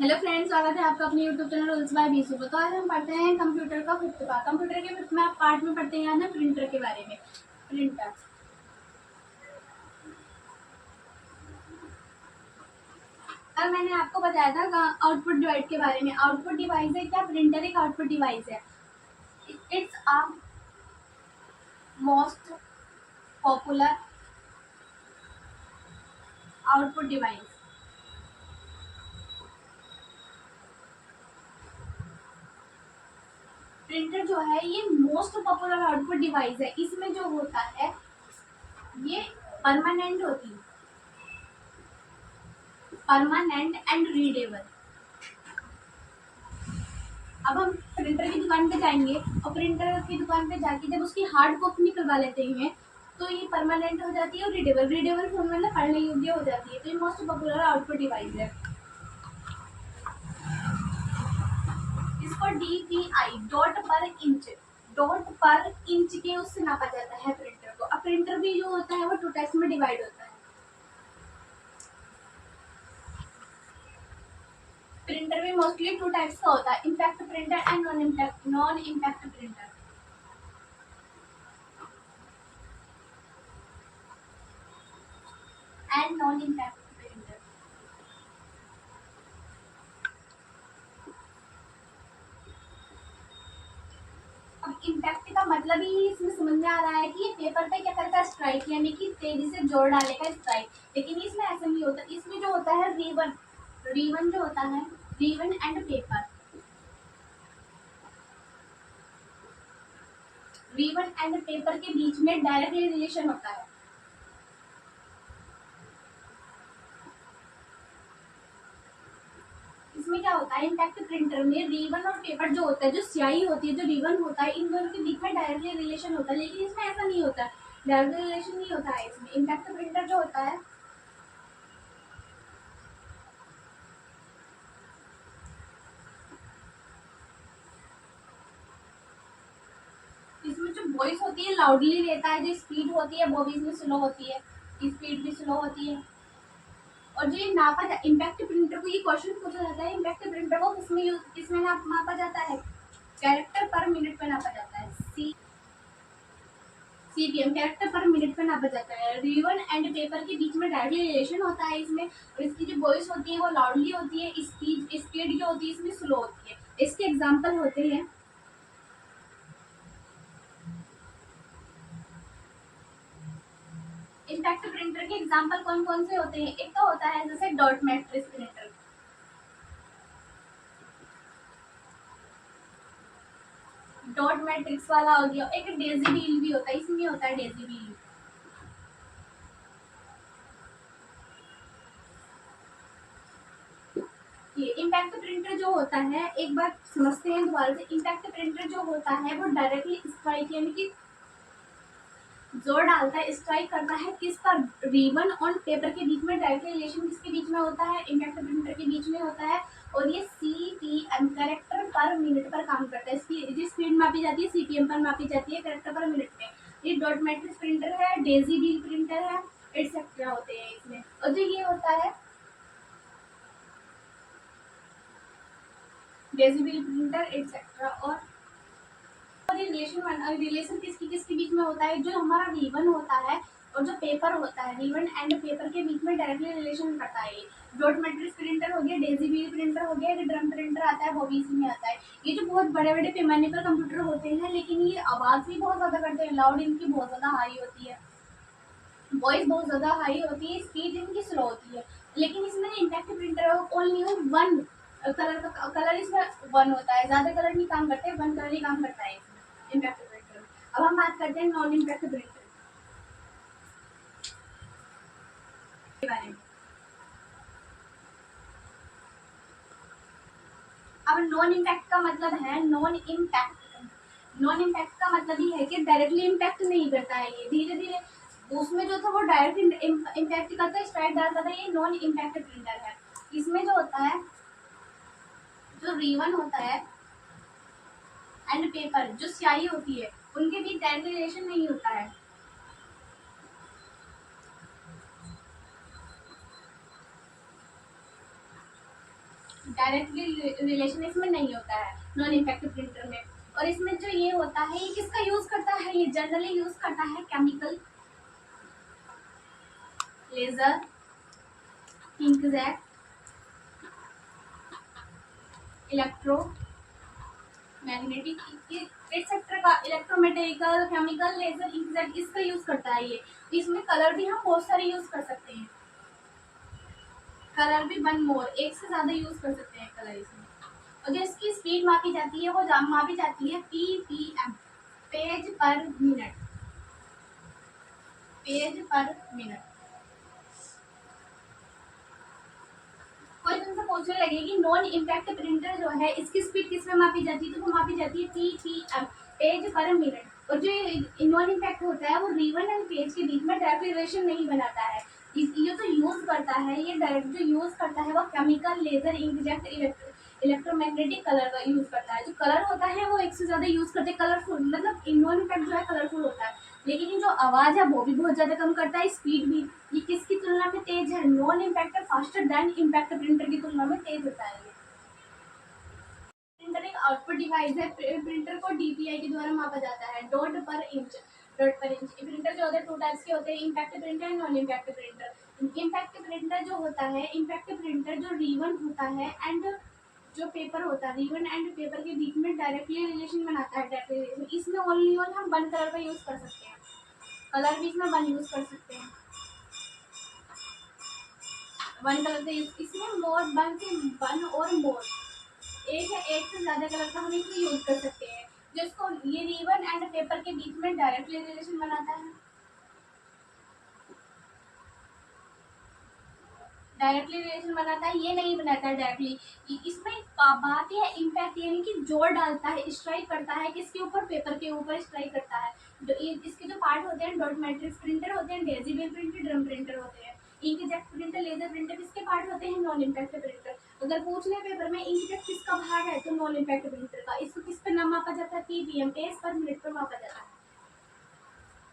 Hello friends, स्वागत है आपका अपने YouTube channel rules bye Bisu पर। तो आज हम पढ़ते हैं कंप्यूटर का फिफ्थ पार्ट। कंप्यूटर के फिफ्थ पार्ट में पढ़ते हैं ना प्रिंटर के बारे में। प्रिंटर, कल मैंने आपको बताया था आउटपुट डिवाइस के बारे में। आउटपुट डिवाइस है क्या? प्रिंटर एक आउटपुट डिवाइस है। It's a most popular output device. Printer जो है ये मोस्ट पॉपुलर आउटपुट डिवाइस है। इसमें जो होता है ये परमानेंट होती है, परमानेंट एंड रीडेबल। अब हम प्रिंटर की दुकान पे जाएंगे और प्रिंटर की दुकान पे जाके जब उसकी हार्ड कॉपी निकलवा लेते हैं तो ये परमानेंट हो जाती है और रीडेबल। रीडेबल फॉर्म में पढ़ने योग्य हो जाती है। तो ये मोस्ट पॉपुलर आउटपुट डिवाइस है। इसको DPI, डॉट पर इंच, डॉट पर इंच के उससे नापा जाता है प्रिंटर को। अब प्रिंटर भी जो होता है वो टू टाइप्स में डिवाइड होता है। प्रिंटर भी मोस्टली टू टाइप्स का होता है, impact printer and non impact printer. And non impact printer. अब इम्पैक्ट का मतलब ही इसमें समझ में आ रहा है कि ये पेपर पे क्या करता है? स्ट्राइक, यानी कि तेजी से जोर डालेगा, स्ट्राइक। लेकिन इसमें ऐसा नहीं होता। इसमें जो होता है रीवन, रीवन जो होता है, रीवन एंड पेपर, रीवन एंड पेपर के बीच में डायरेक्टली रिलेशन होता है। इसमें क्या होता है? इम्पैक्ट प्रिंटर में रीवन और पेपर जो होता है, जो स्याही होती है, जो रीवन होता है, इन दोनों के बीच में डायरेक्टली रिलेशन होता है। लेकिन इसमें ऐसा नहीं होता है, डायरेक्टली रिलेशन नहीं होता है इसमें। इम्पैक्ट प्रिंटर जो होता है इसमें जो वॉइस होती है लाउडली लेता है, जो स्पीड होती है वो भी इसमें स्लो होती है, स्पीड भी स्लो होती है। और जो ये नापा जाता है इम्पैक्ट प्रिंटर को, ये क्वेश्चन पूछा जाता है इम्पैक्ट प्रिंटर को किसमें नापा जाता है? कैरेक्टर पर मिनट पे नापा जाता है। CPM, कैरेक्टर पर मिनट पे नापा जाता है। रीवन एंड पेपर के बीच में डायरेक्टली रिलेशन होता है इसमें। और इसकी जो वॉइस होती है वो लाउडली होती है, स्पीड जो होती है इसमें स्लो होती है। इसके एग्जाम्पल होते हैं, इम्पैक्ट प्रिंटर के एग्जाम्पल कौन कौन से होते हैं? एक तो होता है जैसे dot matrix printer, dot matrix वाला हो गया। एक डेजी व्हील भी होता है, इसमें होता है डेजी व्हील। ये इम्पैक्ट प्रिंटर जो होता है, एक बार समझते हैं दोबारा से। इम्पैक्ट प्रिंटर जो होता है वो डायरेक्टली स्ट्राइक, यानी कि जोर डालता है, स्ट्राइक करता है किस पर? रीवन और पेपर के बीच में। डायरेक्टली रिलेशन किसके बीच में होता है? इम्पैक्ट प्रिंटर के बीच में होता है। और ये CPM, कैरेक्टर पर मिनट पर काम करता है। इसकी स्पीड मापी जाती है CPM पर मापी जाती है, कैरेक्टर पर मिनट में। ये डॉट मैट्रिक्स प्रिंटर है, डेजी व्हील प्रिंटर है, एटसेट्रा होते हैं इसमें। और जो ये होता है डेजी व्हील प्रिंटर एटसेट्रा। और रिलेशन, रिलेशन किसकी किसके बीच में होता है? जो हमारा रीवन होता है और जो पेपर होता है, रीवन एंड पेपर के बीच में डायरेक्टली रिलेशन करता है। डॉट मैट्रिक्स प्रिंटर हो गया, डेजी व्हील प्रिंटर हो गया, ड्रम प्रिंटर आता है वो भी इसी में आता है। ये जो बहुत बड़े बड़े पैमाने पर कंप्यूटर होते हैं, लेकिन ये आवाज भी बहुत ज्यादा करते हैं, लाउड इनकी बहुत ज्यादा हाई होती है, वॉइस बहुत ज्यादा हाई होती है, स्पीड इनकी स्लो होती है। लेकिन इसमें impact printer only one colour का, कलर इसमें वन होता है, ज्यादा कलर नहीं काम करते, वन कलर ही काम करता है इसमें इम्पैक्ट प्रिंटर। अब हम बात करते हैं नॉन इम्पैक्ट प्रिंटर के बारे में। अब नॉन इम्पैक्ट का मतलब है, नॉन इम्पैक्ट का मतलब ये है कि डायरेक्टली इम्पैक्ट नहीं करता है, ये धीरे धीरे। उसमें जो था वो डायरेक्ट इम्पैक्ट करता है, स्ट्राइक डालता था। ये नॉन इम्पैक्ट प्रिंटर है। इसमें जो होता है, जो रीवन होता है एंड पेपर, जो स्याही होती है, उनके बीच डायरेक्ट रिलेशन नहीं होता है। डायरेक्टली रिलेशन इसमें नहीं होता है नॉन इम्पैक्ट प्रिंटर में। और इसमें जो ये होता है ये किसका यूज करता है, ये जनरली यूज करता है chemical, laser, inkjet, electro magnetic, etcetera का इलेक्ट्रोमैग्नेटिकल, केमिकल, लेजर, इंकजेट इसका यूज करता है ये। इसमें कलर भी हम बहुत सारे यूज कर सकते हैं, कलर भी वन मोर, एक से ज्यादा यूज कर सकते हैं कलर इसमें। और जो इसकी स्पीड मापी जाती है वो मापी जाती है पीपीएम, पेज पर मिनट, पेज पर मिनट। कोई तुमसे पूछने लगे कि नॉन इम्पैक्ट प्रिंटर जो है इसकी स्पीड किसमें मापी जाती है, तो वो मापी जाती है पीपीएम, पेज पर मिनट। और जो नॉन इम्पैक्ट होता है वो रिबन एंड पेज के बीच में डायरेक्ट रिलेशन नहीं बनाता है। ये जो यूज करता है, ये डायरेक्ट जो यूज करता है वो chemical, laser, inkjet, electromagnetic colour का यूज करता है। जो कलर होता है वो एक से ज्यादा यूज करते हैं, कलरफुल मतलब नॉन इम्पैक्ट जो है कलरफुल होता है, लेकिन ये जो आवाज है वो भी बहुत ज्यादा कम करता है, स्पीड भी। ये किसकी तुलना में तेज है, non impact faster than impact printer की तुलना में तेज होता है। ये प्रिंटर एक आउटपुट डिवाइस है, प्रिंटर को डीपीआई के द्वारा मापा जाता है, डॉट पर इंच, डॉट पर इंच। प्रिंटर जो होते हैं टू टाइप्स के होते हैं, impact printer and non impact printer. Impact printer जो होता है, इम्पैक्ट प्रिंटर जो रिबन होता है एंड जो पेपर होता है, रिबन एंड पेपर के बीच में डायरेक्टली रिलेशन बनाता है, डायरेक्टली रिलेशन। इसमें ओनली ऑन हम वन कलर का यूज कर सकते हैं, कलर भी इसमें वन यूज कर सकते हैं, वन कलर का यूज। इसमें मोर वन से वन और मोर, एक या एक से ज्यादा कलर का हम इसमें यूज कर सकते हैं, जिसको ये रिबन एंड पेपर के बीच में डायरेक्टली रिलेशन बनाता है, डायरेक्टली रिलेशन बनाता है, ये नहीं बनाता है डायरेक्टली। इसमें बात है इम्पैक्ट, यानी कि जोर डालता है, स्ट्राइक करता है किसके ऊपर, पेपर के ऊपर स्ट्राइक करता है। जो इसके जो पार्ट होते हैं, डॉट मैट्रिक्स प्रिंटर होते हैं, डेजिबल प्रिंटर, ड्रम प्रिंटर होते हैं, इंकजेट प्रिंटर, लेजर प्रिंटर किसके पार्ट होते हैं, नॉन इम्पैक्ट प्रिंटर। अगर पूछ ले पेपर में इंकजेट किसका भाग है, तो नॉन इम्पैक्ट प्रिंटर का। इसको किस पर नाम मापा जाता है, पीपीएम, पेज पर मिनट पर मापा जाता है।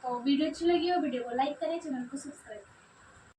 तो वीडियो अच्छी लगी हो वीडियो को लाइक करें, चैनल को सब्सक्राइब करें।